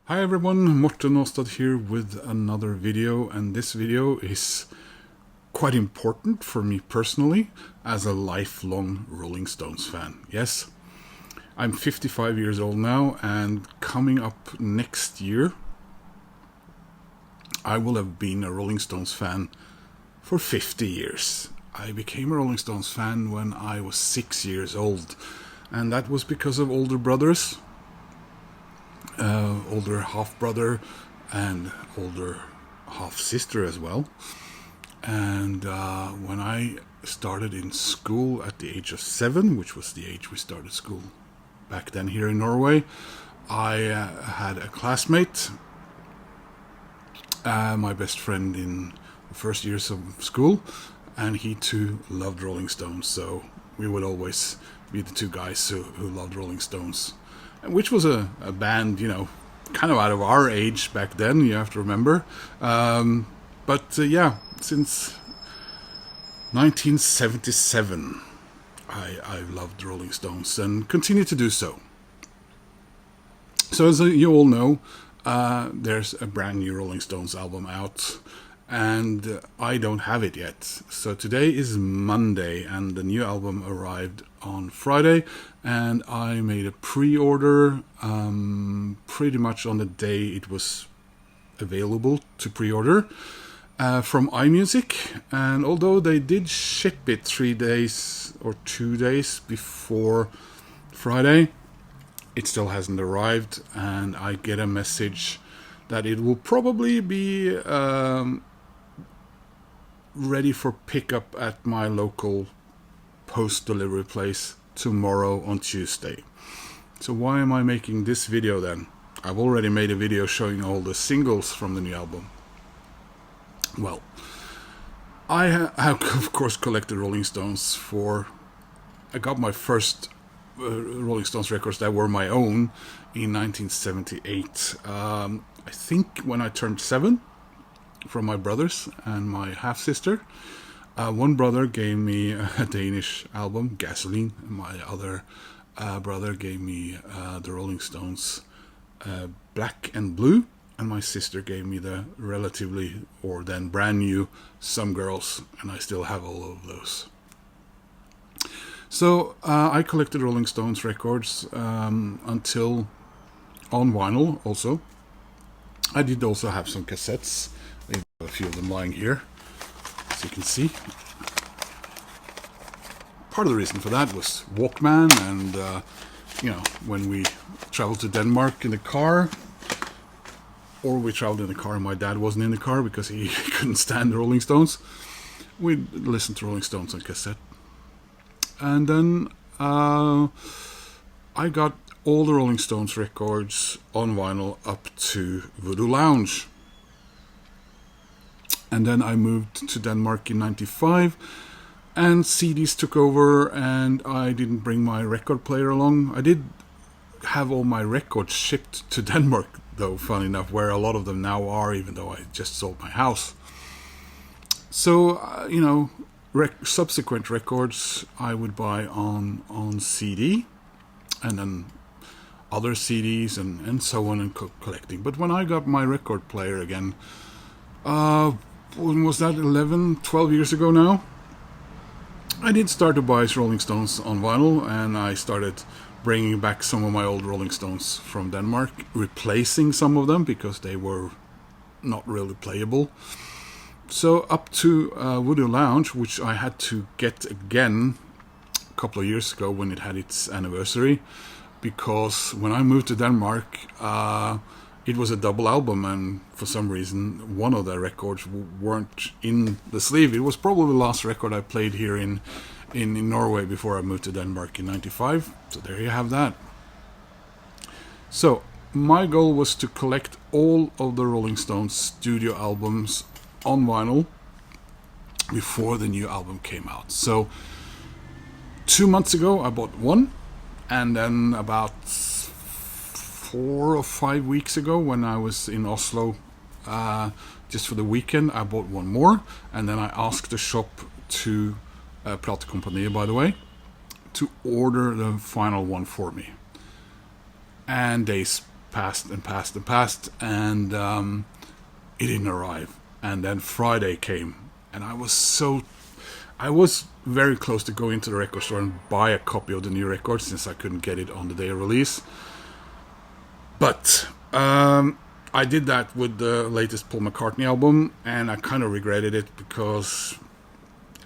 Hi everyone, Morten Aastad here with another video, and this video is quite important for me personally as a lifelong Rolling Stones fan. Yes, I'm 55 years old now, and coming up next year I will have been a Rolling Stones fan for 50 years. I became a Rolling Stones fan when I was 6 years old, and that was because of older brothers. Older half-brother and older half-sister as well. And when I started in school at the age of 7, which was the age we started school back then here in Norway, I had a classmate, my best friend in the first years of school, and he too loved Rolling Stones, so we would always be the two guys who loved Rolling Stones. Which was a band, kind of out of our age back then, you have to remember. Yeah, since 1977, I've loved Rolling Stones and continue to do so. So as you all know, there's a brand new Rolling Stones album out, and I don't have it yet. So today is Monday, and the new album arrived on Friday, and I made a pre-order pretty much on the day it was available to pre-order from iMusic. And although they did ship it 3 days or 2 days before Friday, it still hasn't arrived, and I get a message that it will probably be ready for pickup at my local post delivery place tomorrow on Tuesday. So why am I making this video then? I've already made a video showing all the singles from the new album. Well, I have of course collected Rolling Stones I got my first Rolling Stones records that were my own in 1978. I think when I turned 7, from my brothers and my half-sister. One brother gave me a Danish album, Gasoline. My other brother gave me the Rolling Stones Black and Blue. And my sister gave me the relatively, or then brand new, Some Girls. And I still have all of those. So I collected Rolling Stones records until on vinyl also. I did also have some cassettes. I have a few of them lying here, as you can see. Part of the reason for that was Walkman, and when we traveled to Denmark in the car, or we traveled in the car and my dad wasn't in the car because he couldn't stand the Rolling Stones, we'd listen to Rolling Stones on cassette. And then I got all the Rolling Stones records on vinyl up to Voodoo Lounge. And then I moved to Denmark in 95, and CDs took over, and I didn't bring my record player along. I did have all my records shipped to Denmark, though, funny enough, where a lot of them now are, even though I just sold my house. So, subsequent records I would buy on CD, and then other CDs and so on, and collecting. But when I got my record player again, when was that, 11, 12 years ago now, I did start to buy Rolling Stones on vinyl, and I started bringing back some of my old Rolling Stones from Denmark, replacing some of them because they were not really playable. So up to Voodoo Lounge, which I had to get again a couple of years ago when it had its anniversary, because when I moved to Denmark, it was a double album, and for some reason one of the records weren't in the sleeve. It was probably the last record I played here in Norway before I moved to Denmark in 95. So there you have that. So my goal was to collect all of the Rolling Stones studio albums on vinyl before the new album came out. So 2 months ago I bought one, and then about 4 or 5 weeks ago when I was in Oslo just for the weekend, I bought one more, and then I asked the shop to Platekompaniet, by the way, to order the final one for me. And they passed and passed and passed, and it didn't arrive. And then Friday came, and I was very close to going to the record store and buy a copy of the new record, since I couldn't get it on the day of release. But I did that with the latest Paul McCartney album, and I kind of regretted it, because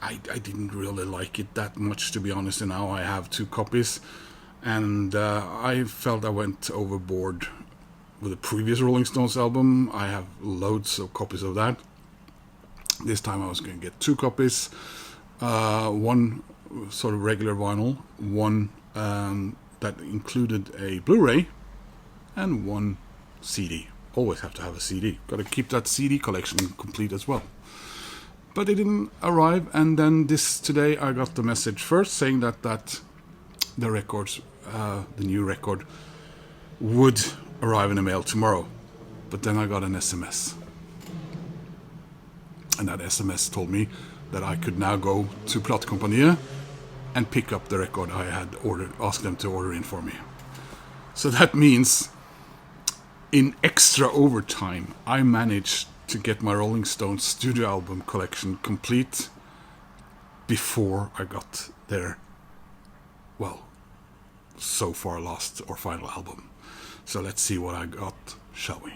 I didn't really like it that much, to be honest, and now I have 2 copies. And I felt I went overboard with the previous Rolling Stones album. I have loads of copies of that. This time I was going to get 2 copies. One sort of regular vinyl, one that included a Blu-ray, and one CD. Always have to have a CD. Got to keep that CD collection complete as well. But it didn't arrive, and then today I got the message first saying that the records, the new record, would arrive in the mail tomorrow. But then I got an SMS, and that SMS told me that I could now go to Platekompaniet and pick up the record I had asked them to order in for me. So that means, in extra overtime, I managed to get my Rolling Stones studio album collection complete before I got their, well, so far last or final album. So let's see what I got, shall we?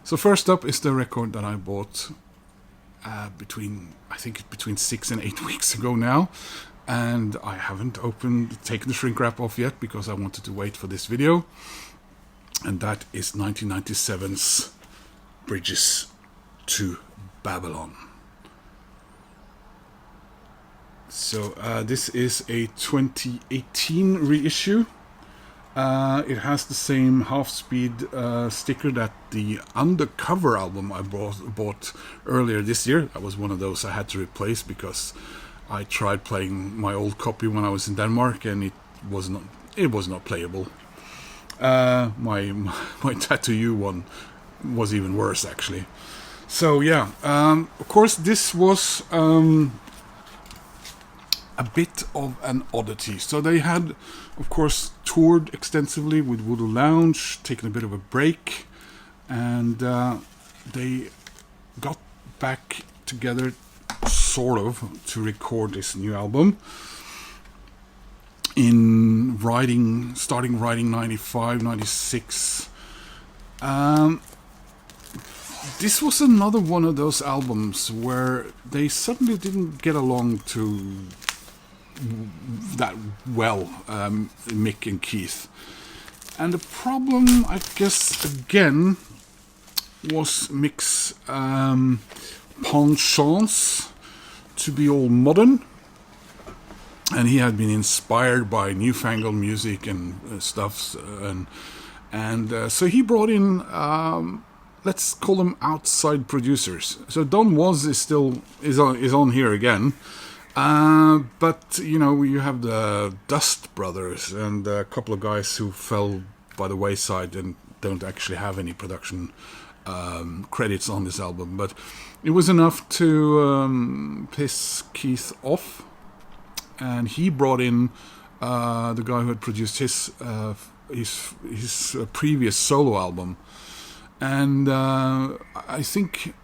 So first up is the record that I bought between 6 and 8 weeks ago now, and I haven't taken the shrink wrap off yet, because I wanted to wait for this video. And that is 1997's Bridges to Babylon. So this is a 2018 reissue. It has the same half-speed sticker that the Undercover album I bought earlier this year. That was one of those I had to replace, because I tried playing my old copy when I was in Denmark, and it was not playable. My Tattoo You one was even worse, actually. So yeah, of course this was a bit of an oddity. So they had, of course, toured extensively with Voodoo Lounge, taken a bit of a break, and they got back together, sort of, to record this new album. Starting writing 95, 96. This was another one of those albums where they suddenly didn't get along that well, Mick and Keith. And the problem, I guess, again, was Mick's penchant to be all modern. And he had been inspired by newfangled music and stuff, and so he brought in, let's call them outside producers. So Don Was is on here again, but you know, you have the Dust Brothers and a couple of guys who fell by the wayside and don't actually have any production credits on this album. But it was enough to piss Keith off. And he brought in the guy who had produced his previous solo album, and I think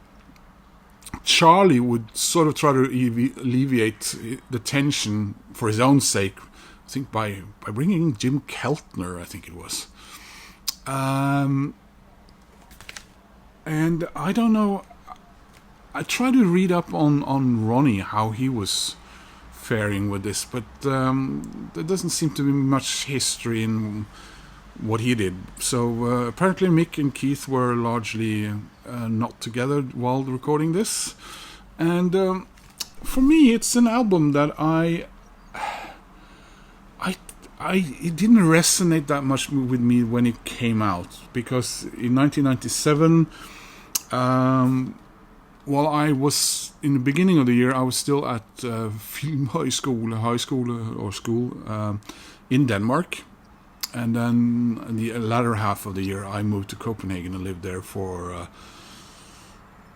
Charlie would sort of try to alleviate the tension for his own sake. I think by bringing in Jim Keltner, I think it was, and I don't know. I tried to read up on Ronnie, how he was faring with this, but there doesn't seem to be much history in what he did. So apparently Mick and Keith were largely not together while recording this, and for me it's an album that it didn't resonate that much with me when it came out, because in 1997, while I was in the beginning of the year, I was still at school in Denmark, and then in the latter half of the year I moved to Copenhagen and lived there for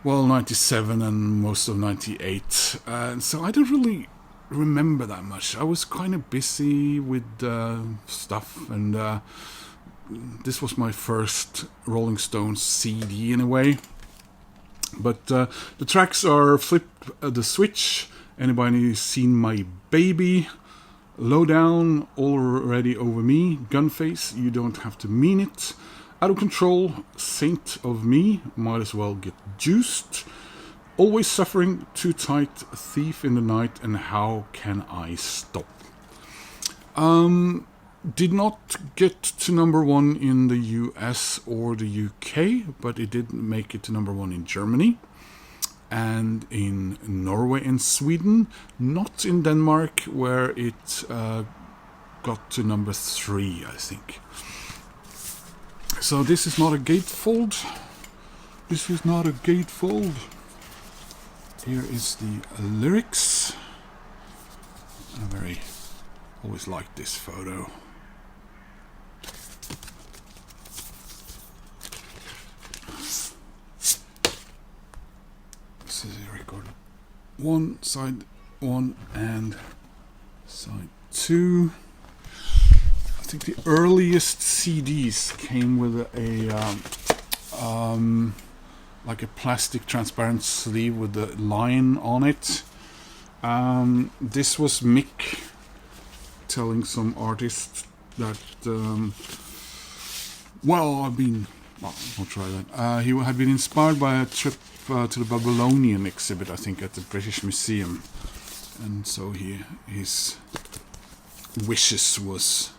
97 and most of 98, and so I don't really remember that much. I was kind of busy with stuff, and this was my first Rolling Stones CD in a way. But the tracks are Flip the Switch, Anybody Seen My Baby, Low Down, Already Over Me, Gunface, You Don't Have to Mean It, Out of Control, Saint of Me, Might As Well Get Juiced, Always Suffering, Too Tight, Thief in the Night, and How Can I Stop? Did not get to number one in the US or the UK, but it did make it to number one in Germany and in Norway and Sweden, not in Denmark, where it got to number 3, I think. So this is not a gatefold. This is not a gatefold. Here is the lyrics. I always liked this photo. This is a record. Side 1 and side 2. I think the earliest CDs came with like a plastic transparent sleeve with the line on it. This was Mick telling some artist that I'll try that. He had been inspired by a trip to the Babylonian exhibit, I think, at the British Museum, and so his wishes was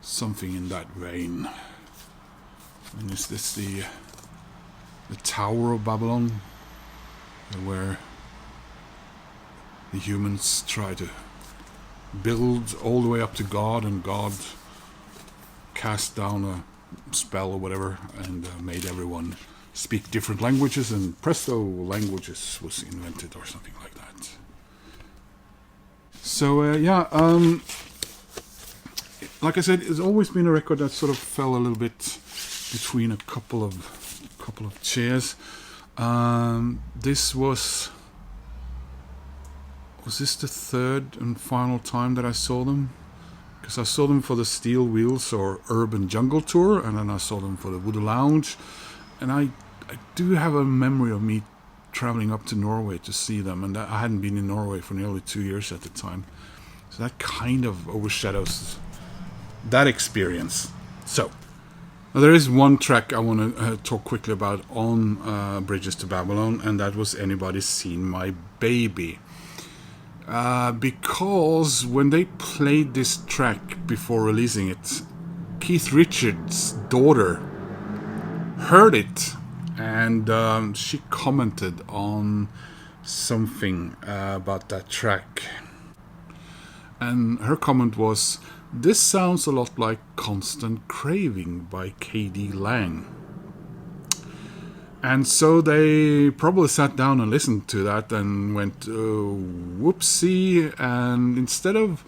something in that vein. And is this the Tower of Babylon, where the humans try to build all the way up to God, and God cast down a spell or whatever and made everyone speak different languages, and presto, languages was invented or something like that. So like I said, it's always been a record that sort of fell a little bit between a couple of chairs. This was this the third and final time that I saw them? Because I saw them for the Steel Wheels or Urban Jungle Tour, and then I saw them for the Voodoo Lounge, and I do have a memory of me traveling up to Norway to see them, and I hadn't been in Norway for nearly 2 years at the time, so that kind of overshadows that experience. So now there is one track I want to talk quickly about on Bridges to Babylon, and that was Anybody Seen My Baby? Because when they played this track before releasing it, Keith Richards' daughter heard it, and she commented on something about that track. And her comment was, "This sounds a lot like Constant Craving by K.D. Lang." And so they probably sat down and listened to that and went, whoopsie, and instead of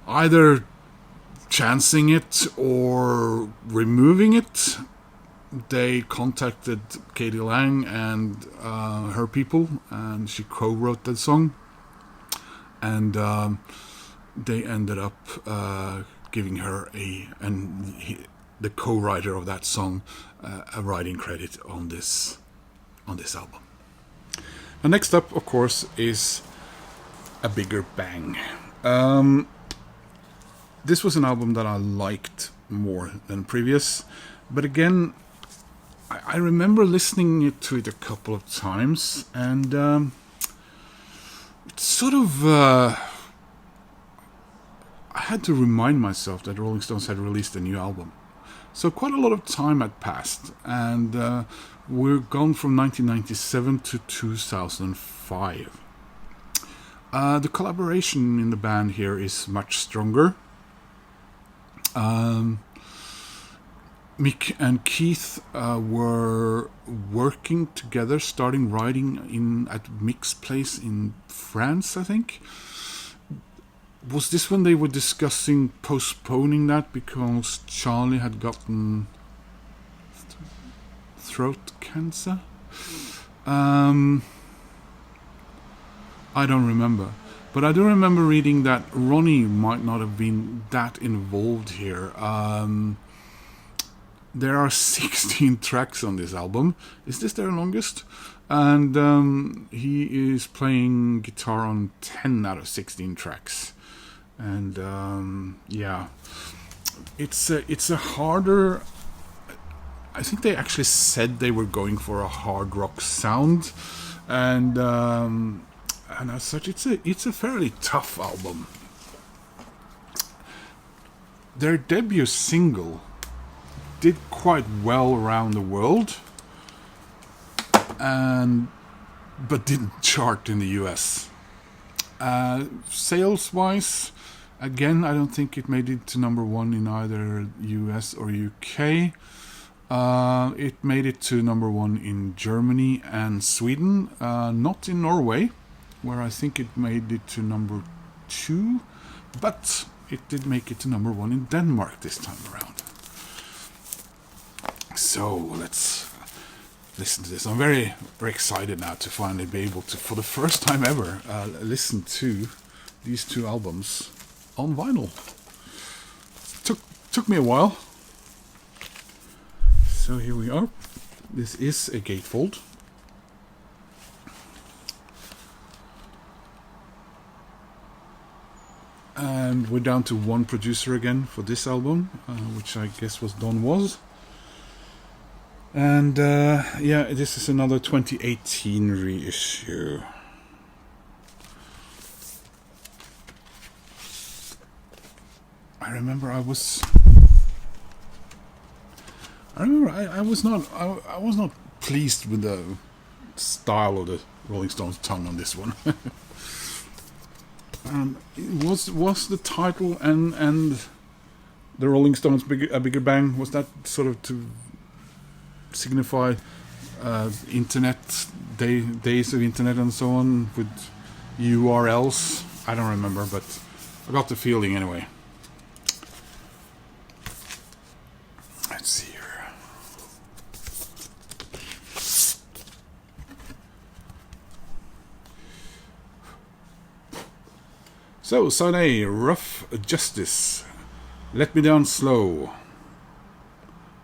either chancing it or removing it, they contacted K.D. Lang and her people, and she co-wrote that song, and they ended up giving her the co-writer of that song a writing credit on this album. And next up, of course, is A Bigger Bang. This was an album that I liked more than previous, but again, I remember listening to it a couple of times, and it's sort of I had to remind myself that Rolling Stones had released a new album. So quite a lot of time had passed, and we're gone from 1997 to 2005. The collaboration in the band here is much stronger. Mick and Keith were working together, starting writing at Mick's place in France, I think. Was this when they were discussing postponing that because Charlie had gotten throat cancer? I don't remember. But I do remember reading that Ronnie might not have been that involved here. there are 16 tracks on this album. Is this their longest? And he is playing guitar on 10 out of 16 tracks. And yeah, it's a harder. I think they actually said they were going for a hard rock sound, and as such, it's a fairly tough album. Their debut single did quite well around the world, but didn't chart in the US. Sales-wise, again, I don't think it made it to number one in either US or UK. It made it to number one in Germany and Sweden, not in Norway, where I think it made it to number 2, but it did make it to number 1 in Denmark this time around. So let's listen to this. I'm very, very excited now to finally be able to, for the first time ever, listen to these two albums on vinyl. Took me a while. So here we are. This is a gatefold. And we're down to one producer again for this album, which I guess was Don Was. And yeah, this is another 2018 reissue. I remember I was not pleased with the style of the Rolling Stones' tongue on this one. Was the title and the Rolling Stones' A Bigger Bang, was that sort of to signify internet days of internet and so on with URLs? I don't remember, but I got the feeling anyway. Let's see here. So, side A, Rough Justice. Let Me Down Slow.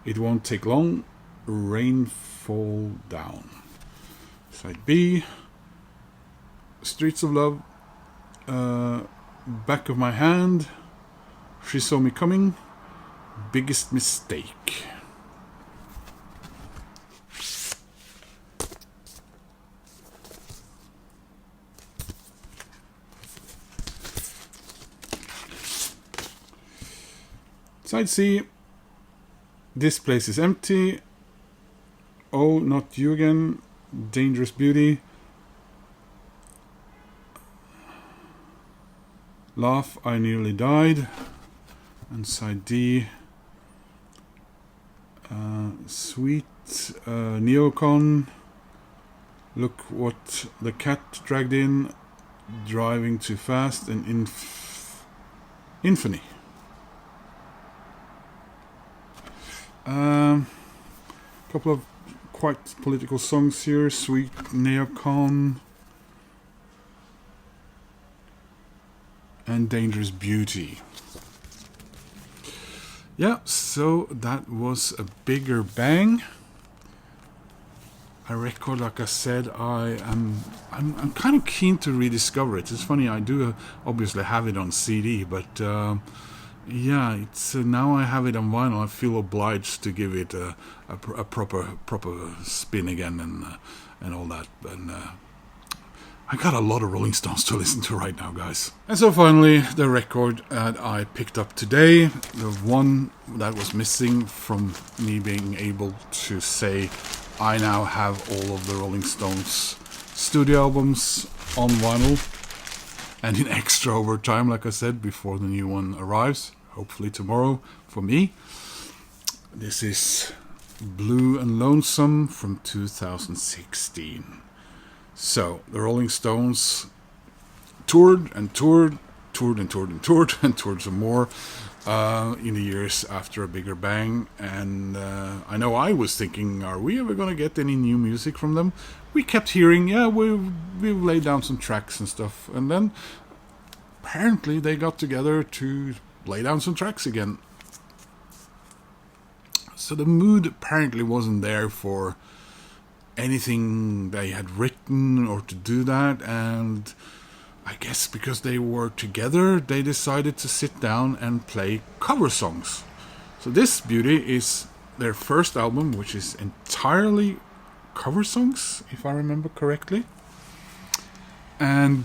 It Won't Take Long. Rain Fall Down. Side B, Streets of Love. Back of My Hand. She Saw Me Coming. Biggest Mistake. Side C, This Place Is Empty. Oh, Not You Again. Dangerous Beauty. Laugh, I Nearly Died. And side D, Sweet Neocon. Look What the Cat Dragged In. Driving Too Fast. And Infamy. Couple of quite political songs here. Sweet Neocon and Dangerous Beauty. Yeah, so that was A Bigger Bang. A record, like I said, I'm kind of keen to rediscover it. It's funny, I do obviously have it on CD, but yeah, it's now I have it on vinyl. I feel obliged to give it a proper spin again and all that. And I got a lot of Rolling Stones to listen to right now, guys. And so finally, the record that I picked up today, the one that was missing from me being able to say I now have all of the Rolling Stones studio albums on vinyl and in extra overtime, like I said, before the new one arrives. Hopefully tomorrow for me. This is Blue and Lonesome from 2016. So the Rolling Stones toured and toured some more in the years after A Bigger Bang. And I know I was thinking, are we ever going to get any new music from them? We kept hearing, yeah, we've laid down some tracks and stuff. And then apparently they got together to lay down some tracks again. So the mood apparently wasn't there for anything they had written or to do that, and I guess because they were together, they decided to sit down and play cover songs. So this beauty is their first album, which is entirely cover songs, if I remember correctly. And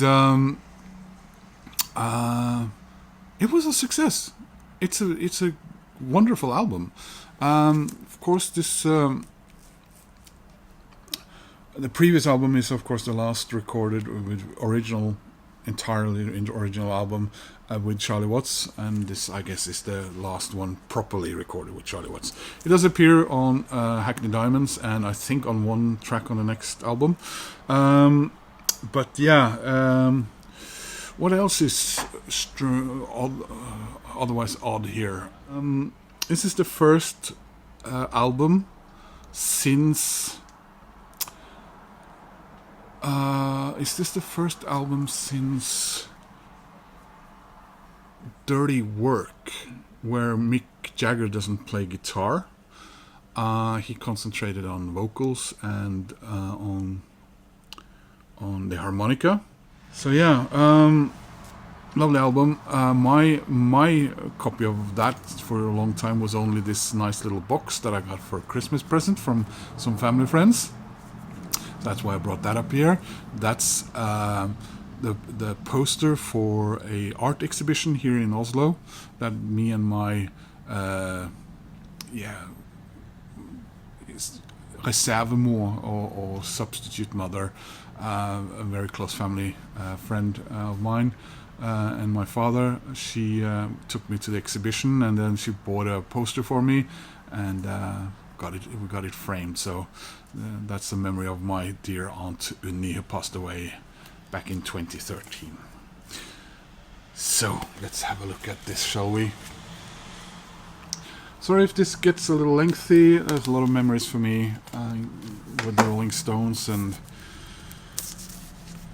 it was a success. It's a wonderful album. Of course, this the previous album is, of course, the last recorded with entirely original album with Charlie Watts, and this, I guess, is the last one properly recorded with Charlie Watts. It does appear on Hackney Diamonds, and I think on one track on the next album. But yeah, what else is otherwise odd here? This is the first album since... is this the first album since Dirty Work, where Mick Jagger doesn't play guitar? He concentrated on vocals and on the harmonica. So yeah, lovely album. My copy of that for a long time was only this nice little box that I got for a Christmas present from some family friends. That's why I brought that up here. That's the poster for a art exhibition here in Oslo that me and my reservemor or substitute mother, a very close family friend of mine, and my father, she took me to the exhibition, and then she bought a poster for me, and we got it framed. So that's the memory of my dear Aunt Unni, who passed away back in 2013. So let's have a look at this, shall we? Sorry if this gets a little lengthy. There's a lot of memories for me with the Rolling Stones and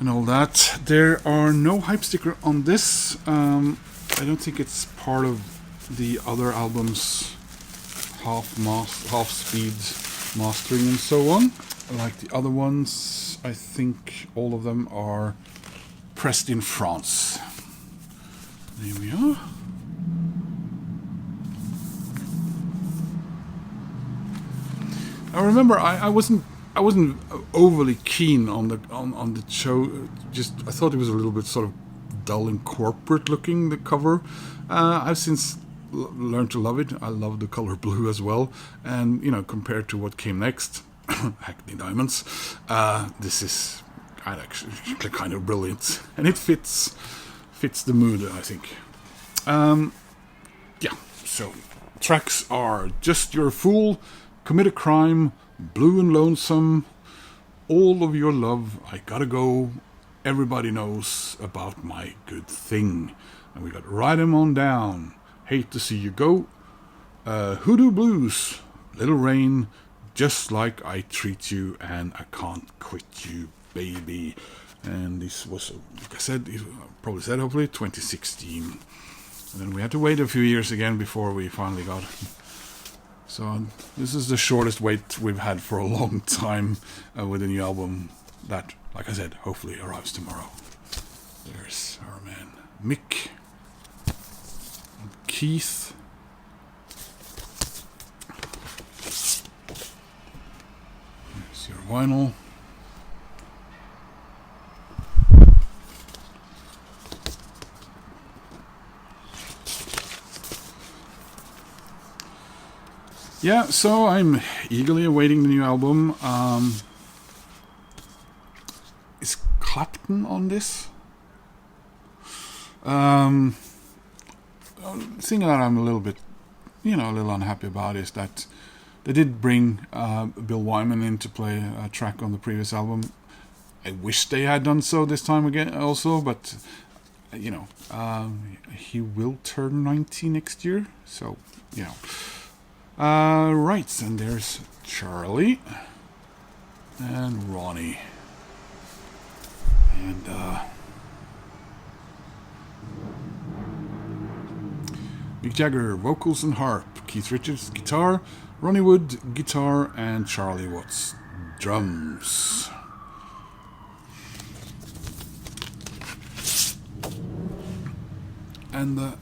all that. There are no hype sticker on this. I don't think it's part of the other albums, half speed mastering and so on. Like the other ones, I think all of them are pressed in France. There we are. I remember I wasn't overly keen on the show. Just I thought it was a little bit sort of dull and corporate looking, the cover. I've since learned to love it. I love the color blue as well, and compared to what came next, Hackney Diamonds, this is actually kind of brilliant, and it fits the mood, I think. So tracks are Just You're a Fool, Commit a Crime, Blue and Lonesome, All of Your Love, I Gotta Go, Everybody Knows About My Good Thing, and we got Ride 'Em On Down, Hate to See You Go, Hoodoo Blues, Little Rain, Just Like I Treat You, and I Can't Quit You, Baby. And this was, like I said, probably said, hopefully 2016. And then we had to wait a few years again before we finally got it. So this is the shortest wait we've had for a long time with a new album that, like I said, hopefully arrives tomorrow. There's our man Mick, Keith, there's your vinyl. Yeah, so I'm eagerly awaiting the new album. Is Clapton on this? The thing that I'm a little bit, a little unhappy about is that they did bring Bill Wyman in to play a track on the previous album. I wish they had done so this time again also, but, he will turn 90 next year, so, right, and there's Charlie and Ronnie, and Mick Jagger, vocals and harp. Keith Richards, guitar. Ronnie Wood, guitar. And Charlie Watts, drums. And the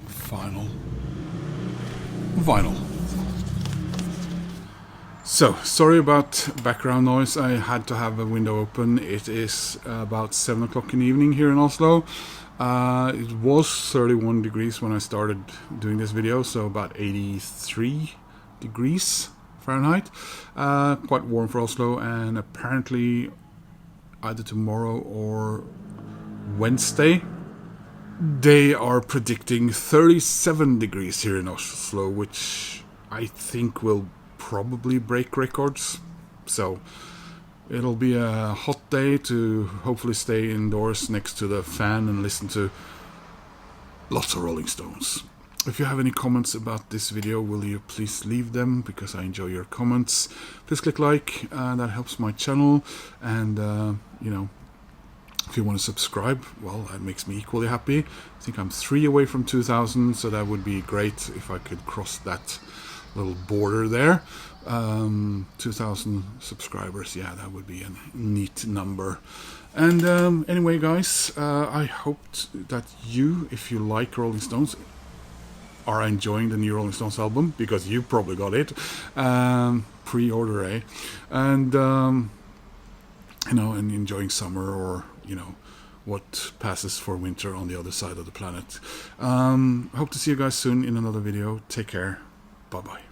final vinyl. So, sorry about background noise. I had to have a window open. It is about 7 o'clock in the evening here in Oslo. It was 31 degrees when I started doing this video, so about 83 degrees Fahrenheit. Quite warm for Oslo, and apparently either tomorrow or Wednesday they are predicting 37 degrees here in Oslo, which I think will probably break records. So it'll be a hot day to hopefully stay indoors next to the fan and listen to lots of Rolling Stones. If you have any comments about this video, will you please leave them, because I enjoy your comments. Please click like, that helps my channel, and you know, if you want to subscribe, well, that makes me equally happy. I think I'm 3 away from 2,000, so that would be great if I could cross that little border there. 2,000 subscribers, yeah, that would be a neat number. And anyway, guys, I hoped that you, if you like Rolling Stones, are enjoying the new Rolling Stones album, because you probably got it pre-order, eh? And you know, and enjoying summer, or you know, what passes for winter on the other side of the planet. Hope to see you guys soon in another video. Take care. Bye bye.